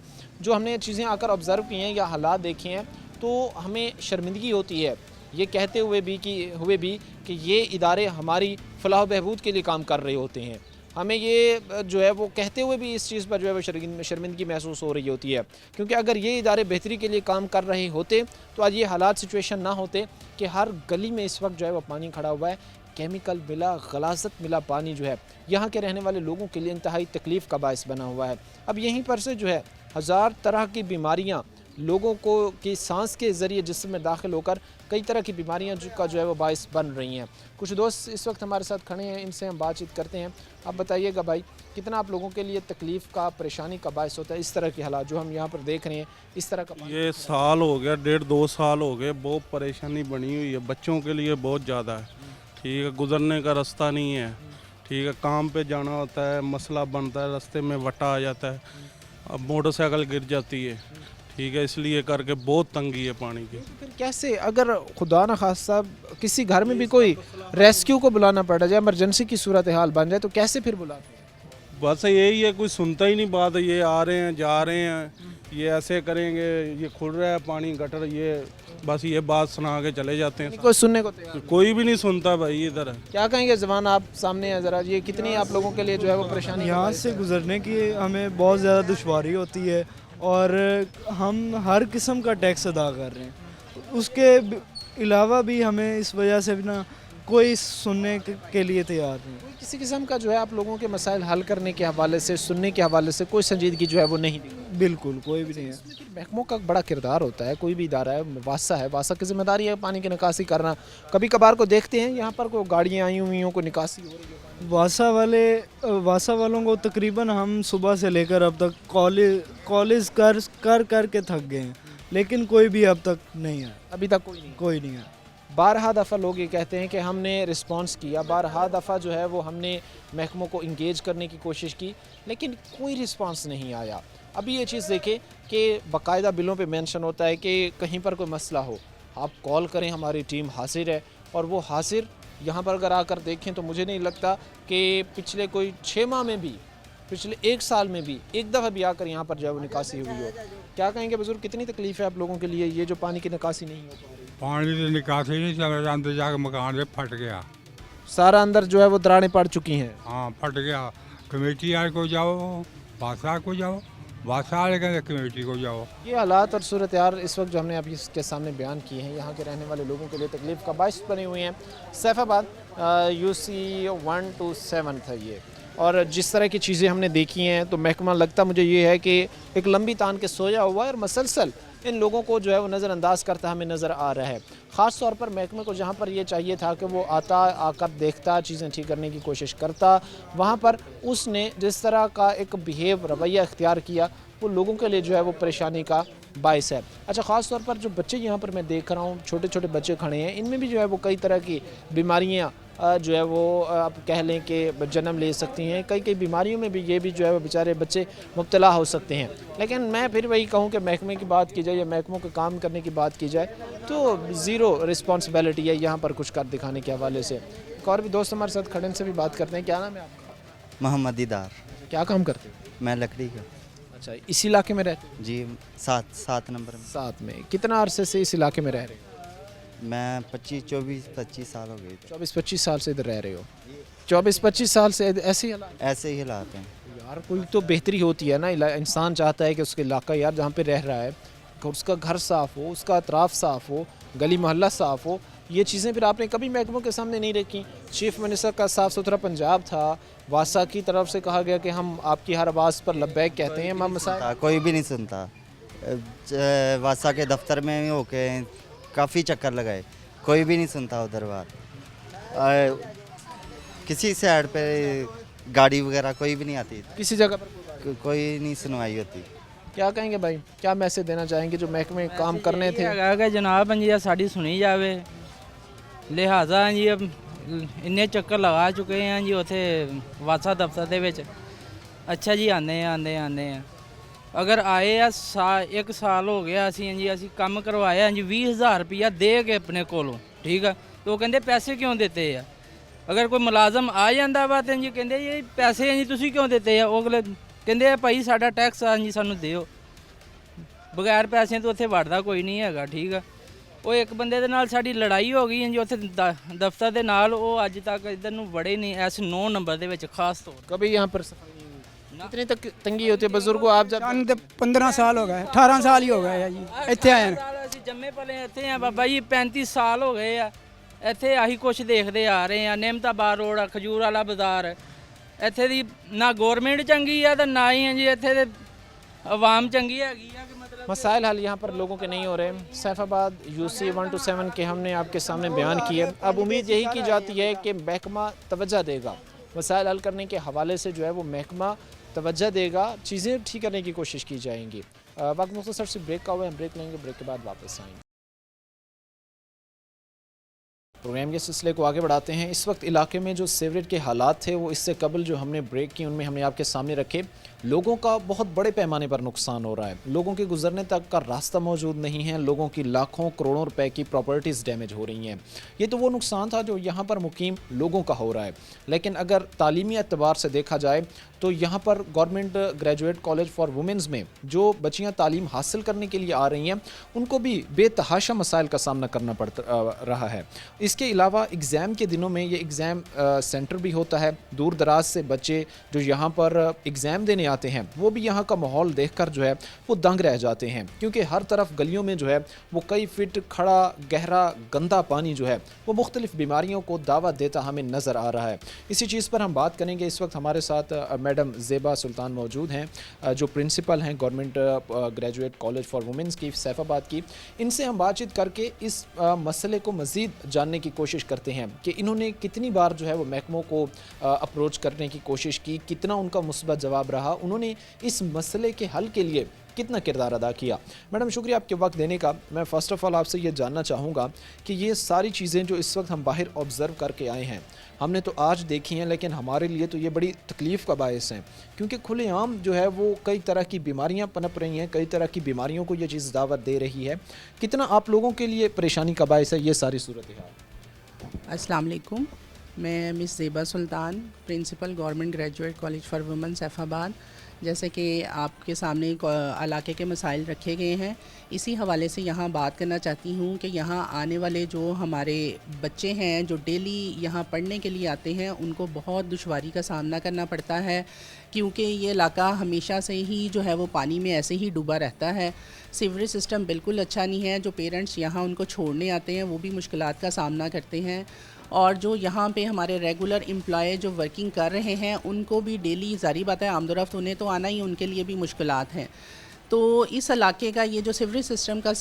[SPEAKER 1] जो हमने चीज़ें आकर ऑब्ज़र्व की हैं या हालात देखे हैं, तो हमें शर्मिंदगी होती है ये कहते हुए भी कि ये इदारे हमारी फलाह बहबूद के लिए काम कर रहे होते हैं। हमें ये जो है वो कहते हुए भी इस चीज़ पर जो है वो शर्मिंदगी महसूस हो रही होती है, क्योंकि अगर ये इदारे बेहतरी के लिए काम कर रहे होते तो आज ये हालात सिचुएशन ना होते कि हर गली में इस वक्त जो है वो पानी खड़ा हुआ है। केमिकल मिला, गलाजत मिला पानी जो है यहाँ के रहने वाले लोगों के लिए इंतहाई तकलीफ़ का बायस बना हुआ है। अब यहीं पर से जो है 1000 तरह की बीमारियाँ लोगों को की सांस के ज़रिए जिस्म में दाखिल होकर कई तरह की बीमारियां का जो है वो बायस बन रही हैं। कुछ दोस्त इस वक्त हमारे साथ खड़े हैं, इनसे हम बातचीत करते हैं। आप बताइएगा भाई, कितना आप लोगों के लिए तकलीफ़ का, परेशानी का बायस होता है इस तरह के हालात जो हम यहाँ पर देख रहे हैं, इस तरह का पानी?
[SPEAKER 8] ये साल हो गया, 1.5-2 साल हो गए, बहुत परेशानी बनी हुई है बच्चों के लिए, बहुत ज़्यादा है। ठीक है, गुजरने का रास्ता नहीं है। ठीक है, काम पे जाना होता है, मसला बनता है, रास्ते में वटा आ जाता है, अब मोटरसाइकिल गिर जाती है। ठीक है, इसलिए करके बहुत तंगी है पानी की।
[SPEAKER 1] फिर कैसे, अगर खुदा न खास्ता किसी घर में भी कोई रेस्क्यू को बुलाना पड़ जाए, इमरजेंसी की सूरत हाल बन जाए, तो कैसे फिर बुलाते हैं?
[SPEAKER 8] बस यही है, कोई सुनता ही नहीं बात। ये आ रहे हैं, जा रहे हैं, ये ऐसे करेंगे, ये खुल रहा है पानी गटर, ये बस ये बात सुना के चले जाते हैं।
[SPEAKER 1] कोई सुनने को तैयार?
[SPEAKER 8] कोई भी नहीं सुनता भाई इधर।
[SPEAKER 1] क्या कहेंगे जवान, आप सामने है ज़रा, ये कितनी आप लोगों के लिए जो है वो परेशानी?
[SPEAKER 9] यहाँ से गुज़रने की हमें बहुत ज़्यादा दुश्वारी होती है और हम हर किस्म का टैक्स अदा कर रहे हैं। उसके अलावा भी हमें इस वजह से भी ना कोई सुनने के लिए तैयार नहीं।
[SPEAKER 1] किसी किस्म का जो है आप लोगों के मसाइल हल करने के हवाले से, सुनने के हवाले से कोई संजीदगी जो है वो नहीं दी?
[SPEAKER 9] बिल्कुल कोई भी नहीं है।
[SPEAKER 1] महकमों का बड़ा किरदार होता है, कोई भी इदारा है, वासा है, वासा की जिम्मेदारी है पानी की निकासी करना। कभी कभार को देखते हैं यहाँ पर कोई गाड़ियाँ आई हुई हों, को निकासी हो रही है।
[SPEAKER 9] वासा वालों को तकरीबन हम सुबह से लेकर अब तक कॉलेज कर के थक गए हैं, लेकिन कोई भी अब तक नहीं है।
[SPEAKER 1] अभी तक कोई नहीं
[SPEAKER 9] है।
[SPEAKER 1] बारहा दफ़ा लोग ये कहते हैं कि हमने रिस्पांस किया, बारहा दफ़ा जो है वो हमने महकमों को इंगेज करने की कोशिश की, लेकिन कोई रिस्पांस नहीं आया। अभी ये चीज़ देखें कि बाकायदा बिलों पे मेंशन होता है कि कहीं पर कोई मसला हो आप कॉल करें, हमारी टीम हाजिर है। और वो हाजिर यहाँ पर अगर आकर देखें तो मुझे नहीं लगता कि पिछले कोई 6 माह में भी, पिछले 1 साल में भी एक दफ़ा भी आकर यहाँ पर जो है वो निकासी हुई हो। क्या कहेंगे बुजुर्ग, कितनी तकलीफ़ है आप लोगों के लिए ये जो पानी की निकासी नहीं हो पा रही?
[SPEAKER 10] पानी की निकासी नहीं चल रहा, अंदर जाकर मकान से फट गया
[SPEAKER 1] सारा, अंदर जो है वो दरारें पड़ चुकी हैं।
[SPEAKER 10] हाँ फट गया। कमेटी वाले को जाओ, बादशाह को जाओ, बादशाह वाले कहते कमेटी को जाओ।
[SPEAKER 1] ये हालात और सूरत यार इस वक्त जो हमने अभी इसके सामने बयान किए हैं, यहाँ के रहने वाले लोगों के लिए तकलीफ़ का बायस बने हुए हैं। सैफाबाद UC 127 था ये, और जिस तरह की चीज़ें हमने देखी हैं तो महकमा लगता मुझे ये है कि एक लंबी तान के सोया हुआ है और मसलसल इन लोगों को जो है वो नज़रअंदाज करता हमें नज़र आ रहा है। ख़ास तौर पर महकमे को जहाँ पर ये चाहिए था कि वो आता, आकर देखता, चीज़ें ठीक करने की कोशिश करता, वहाँ पर उसने जिस तरह का एक बिहेव, रवैया इख्तियार किया, वो लोगों के लिए जो है वो परेशानी का बायस है। अच्छा, ख़ास तौर पर जो बच्चे यहाँ पर मैं देख रहा हूँ, छोटे छोटे बच्चे खड़े हैं, इनमें भी जो है वो कई तरह की बीमारियाँ जो है वो आप कह लें कि जन्म ले सकती हैं। कई कई बीमारियों में भी ये भी जो है वो बेचारे बच्चे मुब्तला हो सकते हैं। लेकिन मैं फिर वही कहूँ कि महकमे की बात की जाए या महकमों के काम करने की बात की जाए तो ज़ीरो रिस्पॉन्सिबिलिटी है यहाँ पर कुछ कर दिखाने के हवाले से। एक और भी दोस्त हमारे साथ खड़े, से भी बात करते हैं। क्या नाम है आपका?
[SPEAKER 11] मोहम्मद दीदार।
[SPEAKER 1] क्या काम करते हैं?
[SPEAKER 11] मैं लकड़ी का।
[SPEAKER 1] अच्छा, इस इलाके में रहते हैं?
[SPEAKER 11] जी, 7 नंबर में।
[SPEAKER 1] 7 में। कितना अरसे से इस इलाके में रह रहे हो?
[SPEAKER 11] मैं 24-25 साल हो गए।
[SPEAKER 1] 24-25 साल से इधर रह रहे हो? 24-25 साल से ऐसे ही हालात?
[SPEAKER 11] ऐसे ही हालात हैं
[SPEAKER 1] यार। कोई तो बेहतरी होती है ना, इंसान चाहता है कि उसके इलाका यार जहाँ पे रह रहा है उसका घर साफ़ हो, उसका अतराफ़ साफ़ हो, गली मोहल्ला साफ़ हो। ये चीज़ें फिर आपने कभी महकमों के सामने नहीं रखी। चीफ मिनिस्टर का साफ़ सुथरा पंजाब था, वासा की तरफ से कहा गया कि हम आपकी हर आवाज़ पर लब्बैक कहते हैं। मसाइल
[SPEAKER 11] कोई भी नहीं सुनता। वासा के दफ्तर में भी होके काफ़ी चक्कर लगाए, कोई भी नहीं सुनता उधर बात। किसी साइड पे गाड़ी वगैरह कोई भी नहीं आती,
[SPEAKER 1] किसी जगह पर
[SPEAKER 11] कोई नहीं सुनवाई होती।
[SPEAKER 1] क्या कहेंगे भाई, क्या मैसेज देना चाहेंगे जो महकमे काम करने थे?
[SPEAKER 12] जनाब जी साड़ी सुनी जाए, लिहाजा जी इन्ने चक्कर लगा चुके हैं जी उथे वासा दफ्तर दे विच। अच्छा जी, आने हैं अगर आए आ 1 साल हो गया असी काम करवाया जी 20,000 रुपया दे के अपने कोलों, ठीक है। तो वो कहते पैसे क्यों देते हैं? अगर कोई मुलाजम आ जाता वा तो जी कहते ये पैसे जी तुसी क्यों देते हैं? वो अगले कहते भाई साडा टैक्स आ जी सानू दिओ। बगैर पैसे तो उत्थे वड़दा कोई नहीं है, ठीक है। वो एक बंदे दे नाल साडी लड़ाई हो गई जी उत्थे दफ्तर दे नाल, वो अज तक इधर नूं वड़े नहीं। S 9 नंबर दे विच खास तौर
[SPEAKER 1] कभी यहाँ पर कितनी तक तंगी होती है बुजुर्गों? आप जब
[SPEAKER 9] 15 साल हो गए, 18 साल ही हो गए जी इत्थे आए।
[SPEAKER 12] ਅਸੀਂ ਜੰਮੇ ਪਲੇ ਇੱਥੇ ਆ ਬਾਬਾ ਜੀ, 35 ਸਾਲ ਹੋ ਗਏ ਆ ਇੱਥੇ ਆਹੀ ਕੁਛ ਦੇਖਦੇ ਆ ਰਹੇ ਆ। ਨਿਮਤਾਬਾਦ ਰੋਡ, ਖਜੂਰ ਵਾਲਾ ਬਾਜ਼ਾਰ, ਇੱਥੇ ਦੀ ਨਾ ਗਵਰਨਮੈਂਟ ਚੰਗੀ ਆ ਤੇ ਨਾ ਹੀ ਜੀ ਇੱਥੇ ਦੇ ਆਵਾਮ ਚੰਗੀ ਹੈਗੀ ਆ ਕਿ ਮਤਲਬ
[SPEAKER 1] मसाइल हल यहाँ पर लोगों के नहीं हो रहे। सैफाबाद UC 1 to 7 के हमने आपके सामने बयान किए। अब उम्मीद यही की जाती है कि महकमा तवज्जो देगा, मसाइल हल करने के हवाले से जो है वो महकमा तवज्जो देगा, चीज़ें ठीक करने की कोशिश की जाएंगी। वक्त मुख्तसर से ब्रेक का हुआ है, हम ब्रेक लेंगे, ब्रेक के बाद वापस आएंगे। प्रोग्राम के सिलसिले को आगे बढ़ाते हैं। इस वक्त इलाके में जो सीवरेज के हालात थे वो इससे कबल जो हमने ब्रेक की उनमें हमने आपके सामने रखे। लोगों का बहुत बड़े पैमाने पर नुकसान हो रहा है, लोगों के गुजरने तक का रास्ता मौजूद नहीं है, लोगों की लाखों करोड़ों रुपए की प्रॉपर्टीज़ डैमेज हो रही हैं। ये तो वो नुकसान था जो यहाँ पर मुकीम लोगों का हो रहा है, लेकिन अगर तालीमी एतबार से देखा जाए तो यहाँ पर government graduate college for women's में जो बच्चियाँ तालीम हासिल करने के लिए आ रही हैं उनको भी बेतहाशा मसाइल का सामना करना पड़ रहा है। इसके अलावा एग्ज़ाम के दिनों में ये एग्ज़ाम सेंटर भी होता है, दूर दराज से बच्चे जो यहाँ पर एग्ज़ाम देने आते हैं वो भी यहाँ का माहौल देखकर जो है वो दंग रह जाते हैं, क्योंकि हर तरफ गलियों में जो है वो कई फीट खड़ा गहरा गंदा पानी जो है वो मुख्तलिफ बीमारियों को दावत देता हमें नज़र आ रहा है। इसी चीज़ पर हम बात करेंगे। इस वक्त हमारे साथ मैडम ज़ेबा सुल्तान मौजूद हैं जो प्रिंसिपल हैं government graduate college for women's की सैफाबाद की। इनसे हम बातचीत करके इस मसले को मज़ीद जानने की कोशिश करते हैं कि इन्होंने कितनी बार जो है वो महकमों को अप्रोच करने की कोशिश की, कितना उनका मुस्बत जवाब रहा, उन्होंने इस मसले के हल के लिए कितना किरदार अदा किया। मैडम शुक्रिया आपके वक्त देने का। मैं फ़र्स्ट ऑफ़ ऑल आपसे ये जानना चाहूँगा कि ये सारी चीज़ें जो इस वक्त हम बाहर ऑब्ज़र्व करके आए हैं हमने तो आज देखी हैं, लेकिन हमारे लिए तो ये बड़ी तकलीफ़ का बायस हैं, क्योंकि खुलेआम जो है वो कई तरह की बीमारियां पनप रही हैं, कई तरह की बीमारियों को ये चीज़ दावत दे रही है। कितना आप लोगों के लिए परेशानी का बायस है ये सारी सूरत हाल?
[SPEAKER 13] अस्सलाम वालेकुम, मैं miss Zeba Sultan, principal government graduate college for women Saifabad. जैसे कि आपके सामने इलाके के मसाइल रखे गए हैं, इसी हवाले से यहाँ बात करना चाहती हूँ कि यहाँ आने वाले जो हमारे बच्चे हैं जो डेली यहाँ पढ़ने के लिए आते हैं उनको बहुत दुश्वारी का सामना करना पड़ता है, क्योंकि ये इलाका हमेशा से ही जो है वो पानी में ऐसे ही डूबा रहता है। सीवरेज सिस्टम बिल्कुल अच्छा नहीं है, जो पेरेंट्स यहाँ उनको छोड़ने आते हैं वो भी मुश्किलात का सामना करते हैं, और जो यहाँ पे हमारे रेगुलर एम्प्लॉय जो वर्किंग कर रहे हैं उनको भी डेली ज़ारी बात है आमदोरफ्त उन्हें तो आना ही, उनके लिए भी मुश्किलात हैं। तो इस इलाके का ये जो सीवरेज सिस्टम का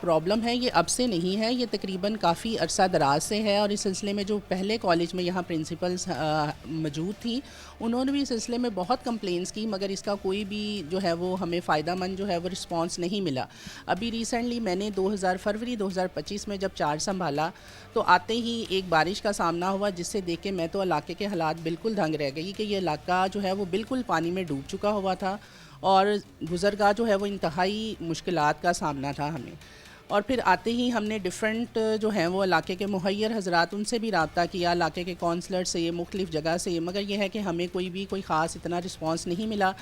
[SPEAKER 13] प्रॉब्लम है ये अब से नहीं है, ये तकरीबन काफ़ी अरसा दराज से है, और इस सिलसिले में जो पहले कॉलेज में यहाँ प्रिंसिपल्स मौजूद थी उन्होंने भी इस सिलसिले में बहुत कंप्लेंट्स की, मगर इसका कोई भी जो है वो हमें फ़ायदा मंद जो है वो रिस्पांस नहीं मिला। अभी रिसेंटली मैंने फरवरी 2025 में जब चार्ज संभाला तो आते ही एक बारिश का सामना हुआ, जिससे देख के मैं तो इलाके के हालात बिल्कुल दंग रह गई कि ये इलाका जो है वो बिल्कुल पानी में डूब चुका हुआ था, और गुज़रगाह जो है वो इंतहाई मुश्किलात का सामना था हमें। और फिर आते ही हमने डिफरेंट जो हैं वो इलाके के मुहैयर हज़रात उनसे भी रब्ता किया, इलाके के कौंसलर से, मुख्तलिफ़ जगह से, मगर यह है कि हमें कोई ख़ास इतना रिस्पांस नहीं मिला।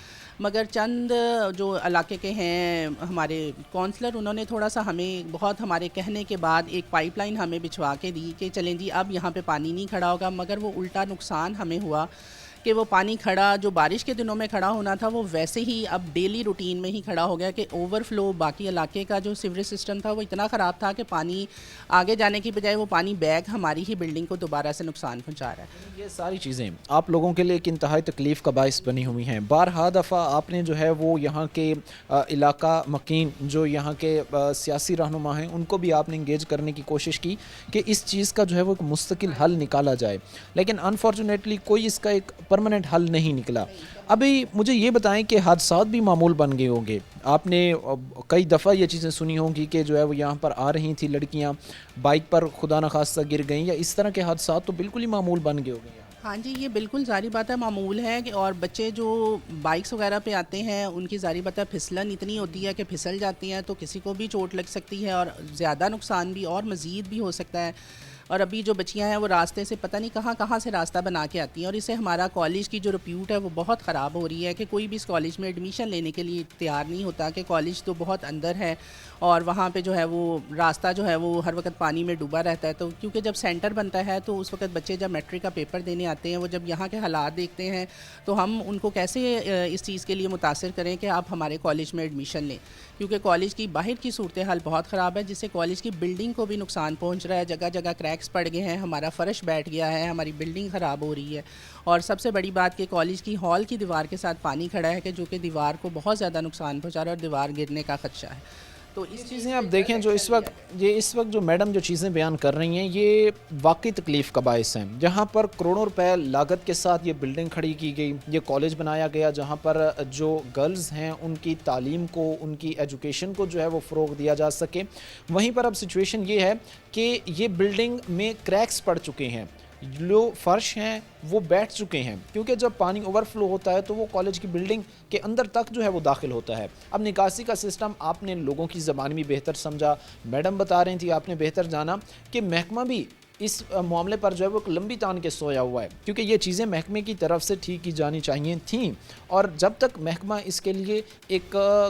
[SPEAKER 13] मगर चंद जो इलाके के हैं हमारे कौंसलर उन्होंने थोड़ा सा हमें बहुत हमारे कहने के बाद एक पाइपलाइन हमें बिछवा के दी कि चलें जी अब यहाँ पे पानी नहीं खड़ा होगा, मगर वो उल्टा नुकसान हमें हुआ कि वो पानी खड़ा जो बारिश के दिनों में खड़ा होना था वो वैसे ही अब डेली रूटीन में ही खड़ा हो गया कि ओवरफ्लो बाकी इलाके का जो सीवरेज सिस्टम था वो इतना ख़राब था कि पानी आगे जाने की बजाय वो पानी बैग हमारी ही बिल्डिंग को दोबारा से नुकसान पहुंचा रहा है।
[SPEAKER 1] ये सारी चीज़ें आप लोगों के लिए एक इंतहाई तकलीफ़ का बायस बनी हुई हैं। बारहा दफ़ा आपने जो है वो यहाँ के इलाका मकीन जो यहाँ के सियासी रहनुमा हैं उनको भी आपने इंगेज करने की कोशिश की कि इस चीज़ का जो है वो एक मुस्तकिल हल निकाला जाए, लेकिन अनफॉर्चुनेटली कोई इसका एक परमानेंट हल नहीं निकला। अभी मुझे ये बताएं कि हादसात भी मामूल बन गए होंगे, आपने कई दफ़ा ये चीज़ें सुनी होंगी कि जो है वो यहाँ पर आ रही थी लड़कियाँ बाइक पर खुदा न खास्ता गिर गईं, या इस तरह के हादसात तो बिल्कुल ही मामूल बन गए होंगे।
[SPEAKER 13] हाँ जी, ये बिल्कुल ज़ारी बात है मामूल है कि, और बच्चे जो बाइक्स वगैरह पे आते हैं उनकी ज़ारी बात है फिसलन इतनी होती है कि फिसल जाती हैं तो किसी को भी चोट लग सकती है और ज़्यादा नुकसान भी और मज़ीद भी हो सकता है। और अभी जो बच्चियां हैं वो रास्ते से पता नहीं कहाँ से रास्ता बना के आती हैं, और इससे हमारा कॉलेज की जो रिप्यूट है वो बहुत ख़राब हो रही है कि कोई भी इस कॉलेज में एडमिशन लेने के लिए तैयार नहीं होता कि कॉलेज तो बहुत अंदर है और वहाँ पे जो है वो रास्ता जो है वो हर वक्त पानी में डूबा रहता है। तो क्योंकि जब सेंटर बनता है तो उस वक्त बच्चे जब मैट्रिक का पेपर देने आते हैं वो जब यहाँ के हालात देखते हैं तो हम उनको कैसे इस चीज़ के लिए मुतासिर करें कि आप हमारे कॉलेज में एडमिशन लें, क्योंकि कॉलेज की बाहर की सूरत हाल बहुत ख़राब है, जिससे कॉलेज की बिल्डिंग को भी नुकसान पहुँच रहा है, जगह जगह क्रैक क्रैक्स पड़ गए हैं, हमारा फ़र्श बैठ गया है, हमारी बिल्डिंग ख़राब हो रही है। और सबसे बड़ी बात कि कॉलेज की हॉल की दीवार के साथ पानी खड़ा है कि जो कि दीवार को बहुत ज़्यादा नुकसान पहुँचा रहा है और दीवार गिरने का ख़दशा है। तो
[SPEAKER 1] इस चीज़ें आप देखें जो इस वक्त जो मैडम जो चीज़ें बयान कर रही हैं ये वाकई तकलीफ़ का बायस हैं। जहाँ पर करोड़ों रुपए लागत के साथ ये बिल्डिंग खड़ी की गई, ये कॉलेज बनाया गया जहाँ पर जो गर्ल्स हैं उनकी तालीम को, उनकी एजुकेशन को जो है वो फ़रोग दिया जा सके। वहीं पर अब सिचुएशन ये है कि ये बिल्डिंग में क्रैक्स पड़ चुके हैं, जो फर्श हैं वो बैठ चुके हैं, क्योंकि जब पानी ओवरफ्लो होता है तो वो कॉलेज की बिल्डिंग के अंदर तक जो है वो दाखिल होता है। अब निकासी का सिस्टम आपने लोगों की ज़बान में बेहतर समझा, मैडम बता रही थी, आपने बेहतर जाना कि महकमा भी इस मामले पर जो है वो एक लंबी तान के सोया हुआ है, क्योंकि ये चीज़ें महकमे की तरफ से ठीक की जानी चाहिए थीं। और जब तक महकमा इसके लिए एक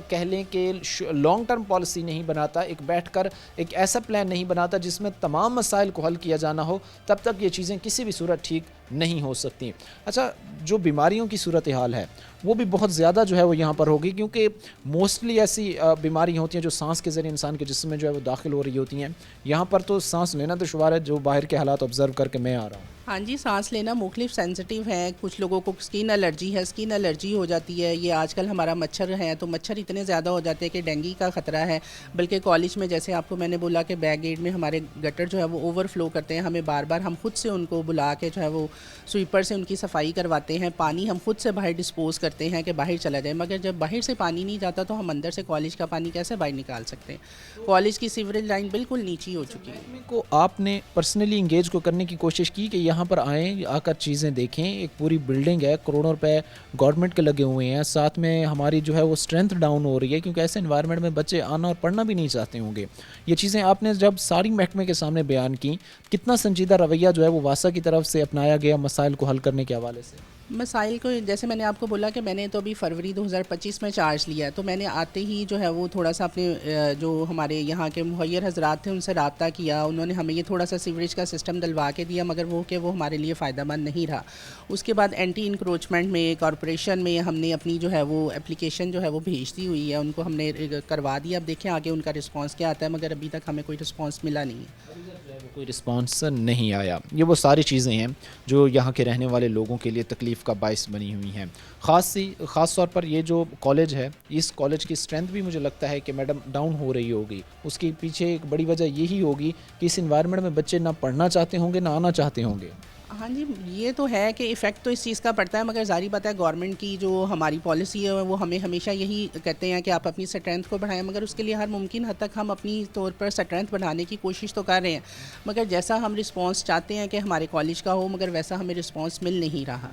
[SPEAKER 1] कह लें कि लॉन्ग टर्म पॉलिसी नहीं बनाता, एक बैठकर एक ऐसा प्लान नहीं बनाता जिसमें तमाम मसाइल को हल किया जाना हो, तब तक ये चीज़ें किसी भी सूरत ठीक नहीं हो सकती। अच्छा, जो बीमारियों की सूरत हाल है वो भी बहुत ज़्यादा जो है वो यहाँ पर होगी, क्योंकि मोस्टली ऐसी बीमारियाँ होती हैं जो सांस के ज़रिए इंसान के जिस्म में जो है वो दाखिल हो रही होती हैं। यहाँ पर तो सांस लेना दुश्वार है, जो बाहर के हालात ऑब्ज़र्व करके मैं आ रहा हूँ।
[SPEAKER 13] हाँ जी, सांस लेना मुख्तलिफ सेंसिटिव है, कुछ लोगों को स्किन एलर्जी है, स्किन एलर्जी हो जाती है। ये आजकल हमारा मच्छर है तो मच्छर इतने ज़्यादा हो जाते हैं कि डेंगू का ख़तरा है। बल्कि कॉलेज में जैसे आपको मैंने बोला कि बैक गेट में हमारे गटर जो है वो ओवरफ्लो करते हैं, हमें बार बार हम खुद से उनको बुला के जो है वो स्वीपर से उनकी सफाई करवाते हैं। पानी हम खुद से बाहर डिस्पोज करते हैं कि बाहर चला जाए, मगर जब बाहर से पानी नहीं जाता तो हम अंदर से कॉलेज का पानी कैसे बाहर निकाल सकते हैं। कॉलेज की सीवरेज लाइन बिल्कुल नीची हो चुकी है।
[SPEAKER 1] को आपने पर्सनली इंगेज को करने की कोशिश की कि यहाँ पर आएँ, आकर चीज़ें देखें। एक पूरी बिल्डिंग है, करोड़ों रुपए गवर्नमेंट के लगे हुए हैं, साथ में हमारी जो है वो स्ट्रेंथ डाउन हो रही है, क्योंकि ऐसे इन्वायरमेंट में बच्चे आना और पढ़ना भी नहीं चाहते होंगे। ये चीज़ें आपने जब सारी महकमे के सामने बयान की, कितना संजीदा रवैया जो है वो वासा की तरफ से अपनाया गया मसाइल को हल करने के हवाले से?
[SPEAKER 13] मसाइल को जैसे मैंने आपको बोला कि मैंने तो अभी फरवरी 2025 में चार्ज लिया है, तो मैंने आते ही जो है वो थोड़ा सा अपने जो हमारे यहाँ के मुहैयर हजरात थे उनसे रब्ता किया। उन्होंने हमें ये थोड़ा सा सीवरेज का सिस्टम डलवा के दिया, मगर वो हमारे लिए फ़ायदेमंद नहीं रहा। उसके बाद एंटी इंक्रोचमेंट में कॉरपोरेशन में हमने अपनी जो है वो एप्लीकेशन जो है वो भेज दी हुई है, उनको हमने करवा दिया। अब देखें आगे उनका रिस्पॉन्स क्या आता है, मगर अभी तक हमें कोई रिस्पॉन्स मिला नहीं है।
[SPEAKER 1] कोई रिस्पॉन्स नहीं आया। ये वो सारी चीज़ें हैं जो यहाँ के रहने वाले लोगों के लिए तकलीफ़ का बायस बनी हुई हैं। ख़ास तौर पर ये जो कॉलेज है, इस कॉलेज की स्ट्रेंथ भी मुझे लगता है कि मैडम डाउन हो रही होगी। उसके पीछे एक बड़ी वजह यही होगी कि इस इन्वायरमेंट में बच्चे ना पढ़ना चाहते होंगे ना आना चाहते होंगे।
[SPEAKER 13] हाँ जी, ये तो है कि इफ़ेक्ट तो इस चीज़ का पड़ता है, मगर जारी बात है गवर्नमेंट की जो हमारी पॉलिसी है वो हमें हमेशा यही कहते हैं कि आप अपनी स्ट्रेंथ को बढ़ाएं, मगर उसके लिए हर मुमकिन हद तक हम अपनी तौर पर स्ट्रेंथ बढ़ाने की कोशिश तो कर रहे हैं, मगर जैसा हम रिस्पांस चाहते हैं कि हमारे कॉलेज का हो, मगर वैसा हमें रिस्पांस मिल नहीं रहा।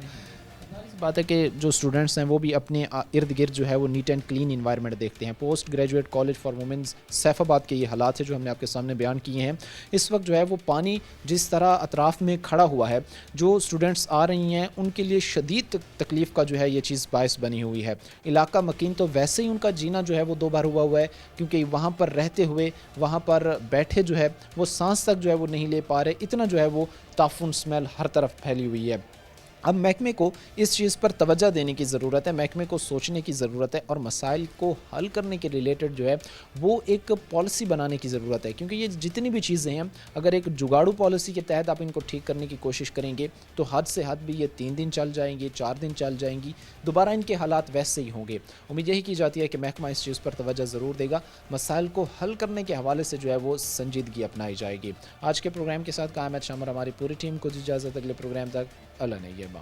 [SPEAKER 1] बात है कि जो स्टूडेंट्स हैं वो भी अपने इर्द गिर्द जो है वो नीट एंड क्लीन इन्वायरमेंट देखते हैं। Post graduate college for women's Saifabad के ये हालात है जो हमने आपके सामने बयान किए हैं। इस वक्त जो है वो पानी जिस तरह अतराफ़ में खड़ा हुआ है, जो स्टूडेंट्स आ रही हैं उनके लिए शदीद तकलीफ़ का जो है ये चीज़ बायस बनी हुई है। इलाका मकीन तो वैसे ही उनका जीना जो है वो दो बार हुआ है, क्योंकि वहाँ पर रहते हुए वहाँ पर बैठे जो है वो सांस तक जो है वो नहीं ले पा रहे, इतना जो है वो ताफुन स्मेल हर तरफ फैली हुई है। अब महकमे को इस चीज़ पर तवज्जो देने की ज़रूरत है, महकमे को सोचने की ज़रूरत है और मसाइल को हल करने के रिलेटेड जो है वो एक पॉलिसी बनाने की ज़रूरत है, क्योंकि ये जितनी भी चीज़ें हैं अगर एक जुगाड़ू पॉलिसी के तहत आप इनको ठीक करने की कोशिश करेंगे तो हद से हद भी ये 3 दिन चल जाएंगे, 4 दिन चल जाएंगी, दोबारा इनके हालात वैसे ही होंगे। उम्मीद यही की जाती है कि महकमा इस चीज़ पर तवज्जो ज़रूर देगा, मसाइल को हल करने के हवाले से जो है वो संजीदगी अपनाई जाएगी। आज के प्रोग्राम के साथ कायम शाम और हमारी पूरी टीम को इजाज़त, अगले प्रोग्राम तक अल्लाह ने